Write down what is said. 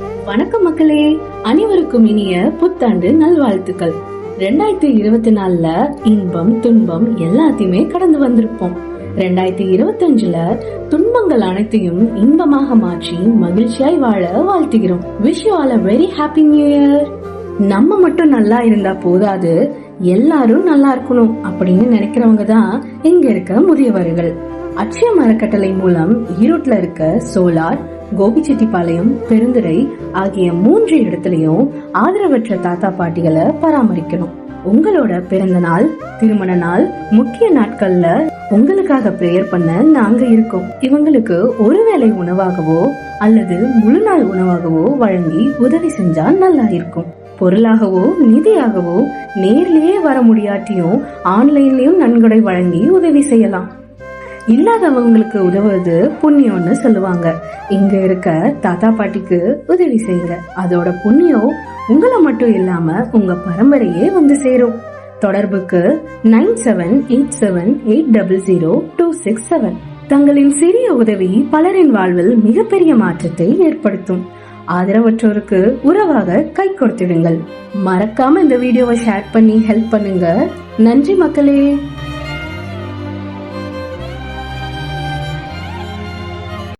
வணக்கம் மக்களே, அனைவருக்கும் இனிய புத்தாண்டு நல்வாழ்த்துக்கள். 2024ல இன்பம் துன்பம் எல்லாத்தையுமே கடந்து வந்திருப்போம். 2025ல துன்பங்கள் அனைத்தையும் இன்பமாக மாற்றி மகிழ்ச்சியாய் வாழ வாழ்த்துகிறோம். Wish you all a very happy new year. நம்ம மட்டும் நல்லா இருந்தா போதாது, எல்லாரும் நல்லா இருக்கணும் அப்படின்னு நினைக்கிறவங்க தான் இங்க இருக்க முதியவர்கள். அட்சய மரக்கட்டளை மூலம் ஈரோட்ல இருக்க சோலார், கோபிச்செட்டிப்பாளையம், பெருந்துறை ஆகிய 3 இடத்துலயும் ஆதரவற்ற தாத்தா பாட்டிகளை பராமரிக்கணும். உங்களோட பிறந்த நாள், திருமண நாள், முக்கிய நாட்கள்ல உங்களுக்காக பிரேயர் பண்ண நாங்க இருக்கோம். இவங்களுக்கு ஒருவேளை உணவாகவோ அல்லது முழு நாள் உணவாகவோ வழங்கி உதவி செஞ்சா நல்லா இருக்கும். பொருளாகவோ நிதியாகவோ நேர்லயே வர முடியாட்டியும் ஆன்லைன்லயும் நன்கொடை வழங்கி உதவி செய்யலாம். இல்லாதவங்களுக்கு உதவுவது புண்ணியம்னு சொல்லுவாங்க. இங்க இருக்க தாத்தா பாட்டிக்கு உதவி செய்யுங்க. அதோட புண்ணியம் உங்களை மட்டும் இல்லாம உங்க பரம்பரையே வந்து சேரும். தொடர்புக்கு 9787800267. தங்களின் சிறிய உதவி பலரின் வாழ்வில் மிகப்பெரிய மாற்றத்தை ஏற்படுத்தும். ஆதரவற்றோருக்கு உறவாக கை கொடுத்திடுங்கள். மறக்காம இந்த வீடியோவை ஷேர் பண்ணி ஹெல்ப் பண்ணுங்க. நன்றி மக்களே.